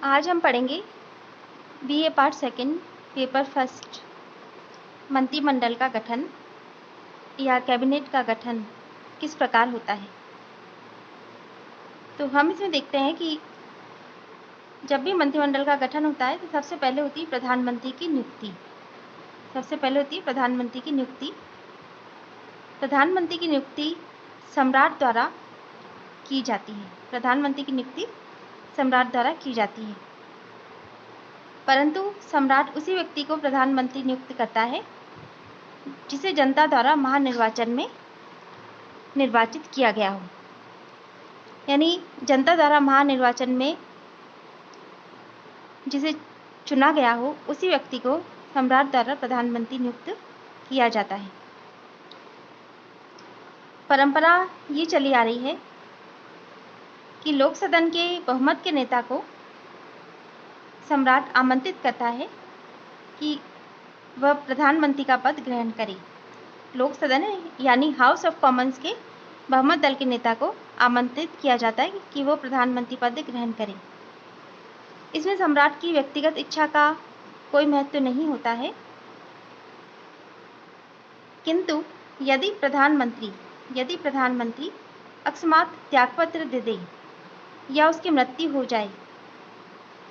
आज हम पढ़ेंगे BA part second paper first मंत्रिमंडल का गठन या कैबिनेट का गठन किस प्रकार होता है। तो हम इसमें देखते हैं कि जब भी मंत्रिमंडल का गठन होता है तो सबसे पहले होती है प्रधानमंत्री की नियुक्ति। प्रधानमंत्री की नियुक्ति सम्राट द्वारा की जाती है। परंतु सम्राट उसी व्यक्ति को प्रधानमंत्री नियुक्त करता है जिसे जनता द्वारा महानिर्वाचन में निर्वाचित किया गया हो। यानी जनता द्वारा महानिर्वाचन में जिसे चुना गया हो उसी व्यक्ति को सम्राट द्वारा प्रधानमंत्री नियुक्त किया जाता है। परंपरा ये चली आ रही है कि लोक सदन के बहुमत के नेता को सम्राट आमंत्रित करता है कि वह प्रधानमंत्री का पद ग्रहण करे। लोक सदन यानी हाउस ऑफ कॉमन्स के बहुमत दल के नेता को आमंत्रित किया जाता है कि वो प्रधानमंत्री पद ग्रहण करे। इसमें सम्राट की व्यक्तिगत इच्छा का कोई महत्व नहीं होता है, किंतु यदि प्रधानमंत्री अकस्मात त्यागपत्र दे दे या उसकी मृत्यु हो जाए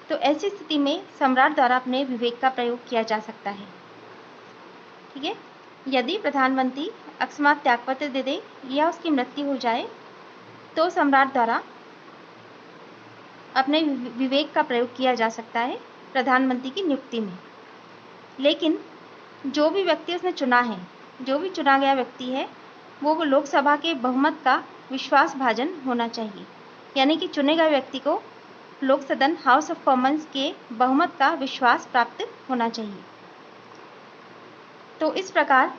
तो ऐसी स्थिति में सम्राट द्वारा अपने विवेक का प्रयोग किया जा सकता है। ठीक है, यदि प्रधानमंत्री अकस्मात त्यागपत्र दे दे या उसकी मृत्यु हो जाए तो सम्राट द्वारा अपने विवेक का प्रयोग किया जा सकता है प्रधानमंत्री की नियुक्ति में। लेकिन जो भी व्यक्ति उसने चुना है, जो भी चुना गया व्यक्ति है, वो लोकसभा के बहुमत का विश्वासभाजन होना चाहिए। यानी कि चुने गए व्यक्ति को लोक सदन हाउस ऑफ कॉमन्स के बहुमत का विश्वास प्राप्त होना चाहिए। तो इस प्रकार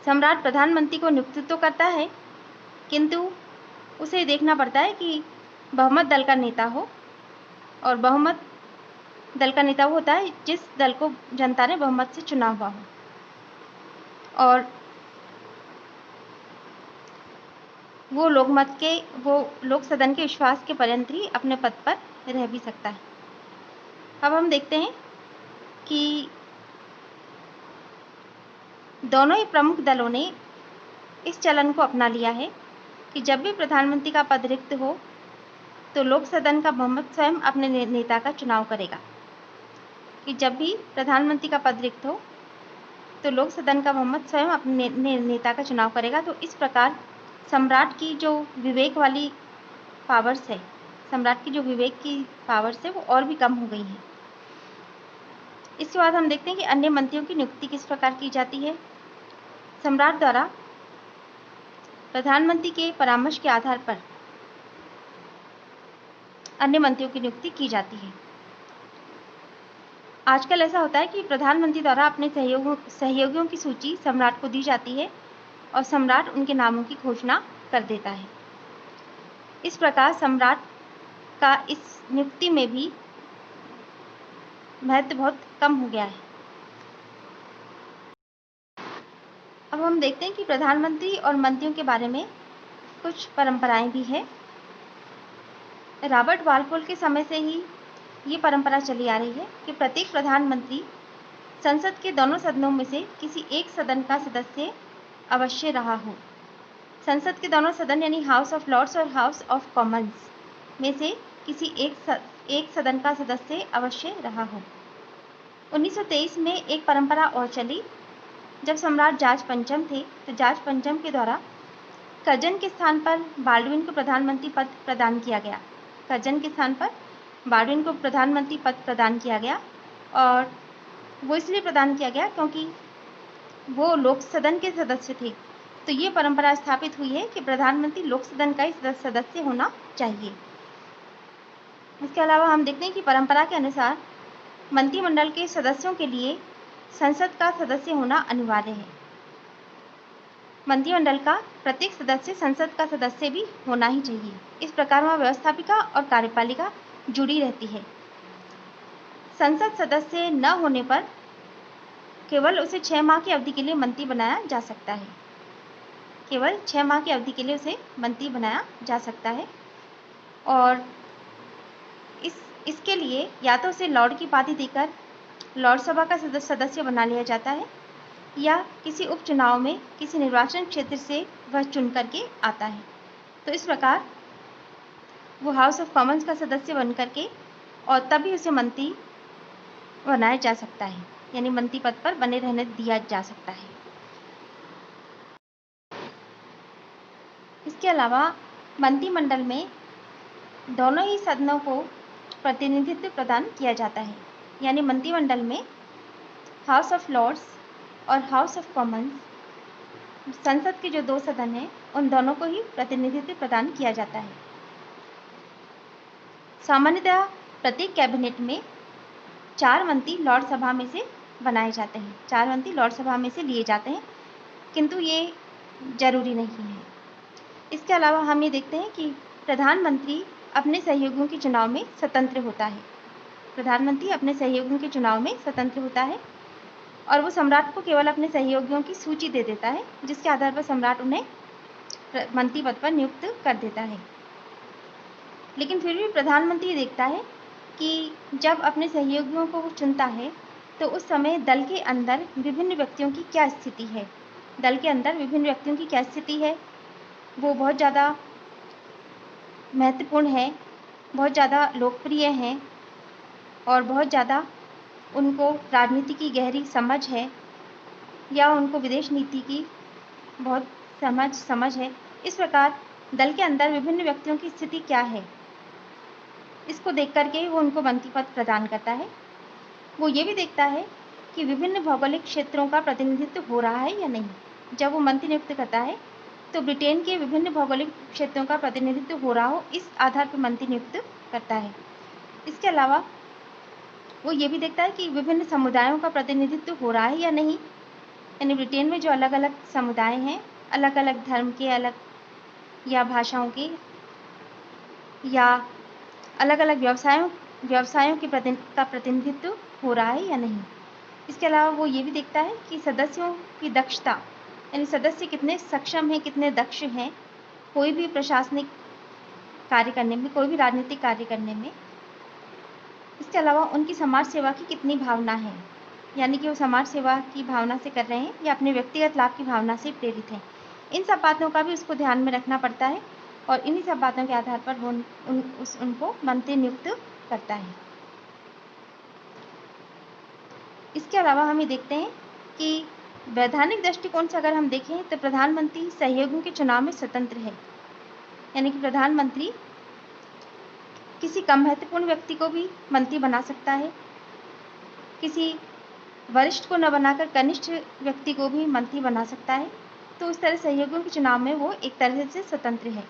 सम्राट प्रधानमंत्री को नियुक्त तो करता है, किंतु उसे देखना पड़ता है कि बहुमत दल का नेता हो, और बहुमत दल का नेता वो होता है जिस दल को जनता ने बहुमत से चुना हुआ हो, और वो लोक सदन के विश्वास के पर्यंत ही अपने पद पर रह भी सकता है। अब हम देखते हैं कि दोनों ही प्रमुख दलों ने इस चलन को अपना लिया है कि जब भी प्रधानमंत्री का पद रिक्त हो तो लोक सदन का बहुमत स्वयं अपने नेता का चुनाव करेगा। कि जब भी प्रधानमंत्री का पद रिक्त हो तो लोक सदन का बहुमत स्वयं अपने नेता का चुनाव करेगा। तो इस प्रकार सम्राट की जो विवेक की पावर्स है वो और भी कम हो गई हैं। इसके बाद हम देखते हैं कि अन्य मंत्रियों की नियुक्ति किस प्रकार की जाती है। सम्राट द्वारा प्रधानमंत्री के परामर्श के आधार पर अन्य मंत्रियों की नियुक्ति की जाती है। आजकल ऐसा होता है कि प्रधानमंत्री द्वारा अपने सहयोगियों की सूची सम्राट को दी जाती है और सम्राट उनके नामों की घोषणा कर देता है। इस प्रकार सम्राट का इस नियुक्ति में भी महत्व बहुत कम हो गया है। अब हम देखते हैं कि प्रधानमंत्री और मंत्रियों के बारे में कुछ परंपराएं भी हैं। रॉबर्ट वालपोल के समय से ही ये परंपरा चली आ रही है कि प्रत्येक प्रधानमंत्री संसद के दोनों सदनों में से किसी एक सदन का सदस्य अवश्य रहा हो। संसद के दोनों सदन यानी हाउस ऑफ लॉर्ड्स और हाउस ऑफ कॉमन्स में से किसी एक सदन का सदस्य अवश्य रहा हो। 1923 में एक परंपरा और चली। जब सम्राट जॉर्ज पंचम थे तो जॉर्ज पंचम के द्वारा कर्जन के स्थान पर बाल्डविन को प्रधानमंत्री पद प्रदान किया गया। और वो इसलिए प्रदान किया गया क्योंकि वो लोक सदन के सदस्य थे। तो ये परंपरा स्थापित हुई है कि प्रधानमंत्री लोक सदन का ही सदस्य होना चाहिए। इसके अलावा हम देखते हैं कि परंपरा के अनुसार मंत्रिमंडल के सदस्यों के लिए संसद का सदस्य होना अनिवार्य है। मंत्रिमंडल का प्रत्येक सदस्य संसद का सदस्य भी होना ही चाहिए। इस प्रकार वहाँ व्यवस्थापिका और कार्यपालिका जुड़ी रहती है। संसद सदस्य न होने पर केवल उसे 6 माह की अवधि के लिए मंत्री बनाया जा सकता है। केवल 6 माह की अवधि के लिए उसे मंत्री बनाया जा सकता है। और इस इसके लिए या तो उसे लॉर्ड की उपाधि देकर लॉर्ड सभा का सदस्य बना लिया जाता है या किसी उपचुनाव में किसी निर्वाचन क्षेत्र से वह चुन करके आता है। तो इस प्रकार वो हाउस ऑफ कॉमन्स का सदस्य बन करके और तभी उसे मंत्री बनाया जा सकता है, यानी मंत्री पद पर बने रहने दिया जा सकता है। इसके अलावा मंत्रिमंडल में दोनों ही सदनों को प्रतिनिधित्व प्रदान किया जाता है, यानी मंत्रिमंडल में हाउस ऑफ लॉर्ड्स और हाउस ऑफ कॉमन्स, संसद के जो 2 सदन हैं उन दोनों को ही प्रतिनिधित्व प्रदान किया जाता है। सामान्यतः प्रत्येक कैबिनेट में 4 मंत्री लॉर्ड सभा में से बनाए जाते हैं, 4 मंत्री लॉर्ड सभा में से लिए जाते हैं, किंतु ये जरूरी नहीं है। इसके अलावा हम ये देखते हैं कि प्रधानमंत्री अपने सहयोगियों के चुनाव में स्वतंत्र होता है। प्रधानमंत्री अपने सहयोगियों के चुनाव में स्वतंत्र होता है और वो सम्राट को केवल अपने सहयोगियों की सूची दे देता है, जिसके आधार पर सम्राट उन्हें मंत्री पद पर नियुक्त कर देता है। लेकिन फिर भी प्रधानमंत्री देखता है कि जब अपने सहयोगियों को वो चुनता है तो उस समय दल के अंदर विभिन्न व्यक्तियों की क्या स्थिति है, दल के अंदर विभिन्न व्यक्तियों की क्या स्थिति है, वो बहुत ज़्यादा महत्वपूर्ण है, बहुत ज़्यादा लोकप्रिय हैं और बहुत ज़्यादा उनको राजनीति की गहरी समझ है या उनको विदेश नीति की बहुत समझ है। इस प्रकार दल के अंदर विभिन्न व्यक्तियों की स्थिति क्या है, इसको देख करके वो उनको मंत्री पद प्रदान करता है। वो ये भी देखता है कि विभिन्न भौगोलिक क्षेत्रों का प्रतिनिधित्व हो रहा है या नहीं। जब वो मंत्री नियुक्त करता है तो ब्रिटेन के विभिन्न भौगोलिक क्षेत्रों का प्रतिनिधित्व हो रहा हो, इस आधार पर मंत्री नियुक्त करता है। इसके अलावा वो ये भी देखता है कि विभिन्न समुदायों का प्रतिनिधित्व हो रहा है या नहीं, यानी ब्रिटेन में जो अलग अलग समुदाय हैं, अलग अलग धर्म के, अलग या भाषाओं के या अलग अलग व्यवसायों के का प्रतिनिधित्व हो रहा है या नहीं। इसके अलावा वो ये भी देखता है कि सदस्यों की दक्षता, यानी सदस्य कितने सक्षम हैं, कितने दक्ष हैं कोई भी प्रशासनिक कार्य करने में, कोई भी राजनीतिक कार्य करने में। इसके अलावा उनकी समाज सेवा की कितनी भावना है, यानी कि वो समाज सेवा की भावना से कर रहे हैं या अपने व्यक्तिगत लाभ की भावना से प्रेरित हैं। इन सब बातों का भी उसको ध्यान में रखना पड़ता है और इन्हीं सब बातों के आधार पर वो उनको मंत्री नियुक्त करता है। इसके अलावा हम ये देखते हैं कि वैधानिक दृष्टिकोण से अगर हम देखें तो प्रधानमंत्री सहयोगियों के चुनाव में स्वतंत्र है, यानी कि प्रधानमंत्री किसी कम महत्वपूर्ण व्यक्ति को भी मंत्री बना सकता है, किसी वरिष्ठ को न बनाकर कनिष्ठ व्यक्ति को भी मंत्री बना सकता है। तो उस तरह सहयोगियों के चुनाव में वो एक तरह से स्वतंत्र है।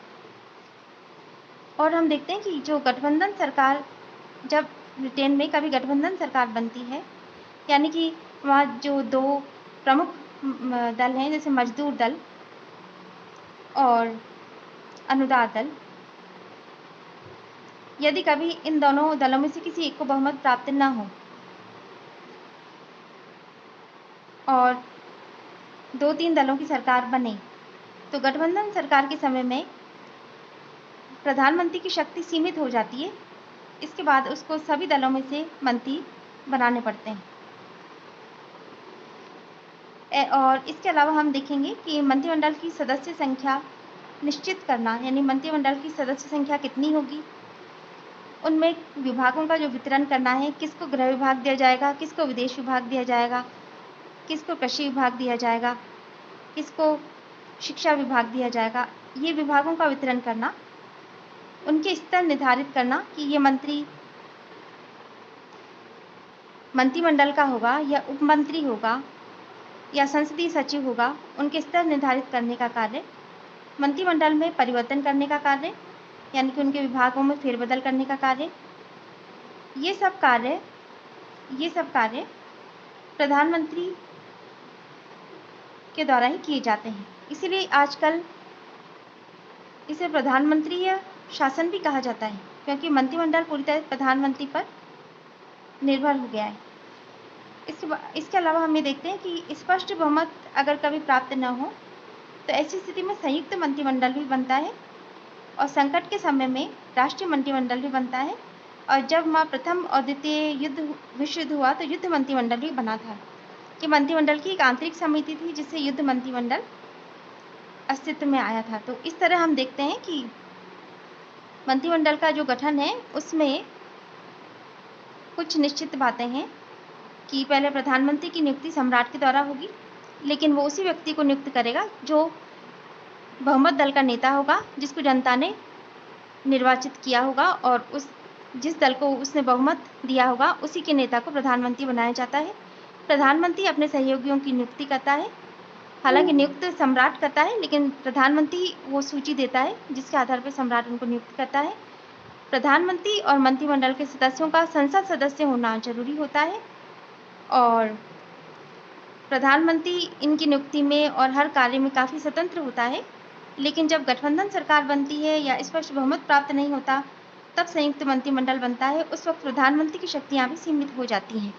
और हम देखते हैं कि जो गठबंधन सरकार, जब ब्रिटेन में कभी गठबंधन सरकार बनती है, यानी कि वहाँ जो 2 प्रमुख दल हैं, जैसे मजदूर दल और अनुदार दल, यदि कभी इन दोनों दलों में से किसी एक को बहुमत प्राप्त न हो और 2-3 दलों की सरकार बने, तो गठबंधन सरकार के समय में प्रधानमंत्री की शक्ति सीमित हो जाती है। इसके बाद उसको सभी दलों में से मंत्री बनाने पड़ते हैं। और इसके अलावा हम देखेंगे कि मंत्रिमंडल की सदस्य संख्या निश्चित करना, यानी मंत्रिमंडल की सदस्य संख्या कितनी होगी, उनमें विभागों का जो वितरण करना है, किसको गृह विभाग दिया जाएगा, किसको विदेश विभाग दिया जाएगा, किसको कृषि विभाग दिया जाएगा, किसको शिक्षा विभाग दिया जाएगा, ये विभागों का वितरण करना, उनके स्तर निर्धारित करना कि ये मंत्रिमंडल का होगा या उपमंत्री होगा या संसदीय सचिव होगा, उनके स्तर निर्धारित करने का कार्य, मंत्रिमंडल में परिवर्तन करने का कार्य, यानी कि उनके विभागों में फेरबदल करने का कार्य, ये सब कार्य प्रधानमंत्री के द्वारा ही किए जाते हैं। इसीलिए आजकल इसे प्रधानमंत्री शासन भी कहा जाता है, क्योंकि मंत्रिमंडल पूरी तरह प्रधानमंत्री पर निर्भर हो गया है। इसके अलावा हम ये देखते हैं कि स्पष्ट बहुमत अगर कभी प्राप्त न हो तो ऐसी स्थिति में संयुक्त मंत्रिमंडल भी बनता है और संकट के समय में राष्ट्रीय मंत्रिमंडल भी बनता है, और जब प्रथम और द्वितीय विश्व युद्ध हुआ तो युद्ध मंत्रिमंडल भी बना था। कि मंत्रिमंडल की एक आंतरिक समिति थी जिससे युद्ध मंत्रिमंडल अस्तित्व में आया था। तो इस तरह हम देखते हैं कि मंत्रिमंडल का जो गठन है उसमें कुछ निश्चित बातें हैं कि पहले प्रधानमंत्री की नियुक्ति सम्राट के द्वारा होगी, लेकिन वो उसी व्यक्ति को नियुक्त करेगा जो बहुमत दल का नेता होगा, जिसको जनता ने निर्वाचित किया होगा, और जिस दल को उसने बहुमत दिया होगा उसी के नेता को प्रधानमंत्री बनाया जाता है। प्रधानमंत्री अपने सहयोगियों की नियुक्ति करता है। हालांकि नियुक्त सम्राट करता है, लेकिन प्रधानमंत्री वो सूची देता है जिसके आधार पर सम्राट उनको नियुक्त करता है। प्रधानमंत्री और मंत्रिमंडल के सदस्यों का संसद सदस्य होना जरूरी होता है, और प्रधानमंत्री इनकी नियुक्ति में और हर कार्य में काफ़ी स्वतंत्र होता है। लेकिन जब गठबंधन सरकार बनती है या स्पष्ट बहुमत प्राप्त नहीं होता, तब संयुक्त मंत्रिमंडल बनता है। उस वक्त प्रधानमंत्री की शक्तियाँ भी सीमित हो जाती हैं।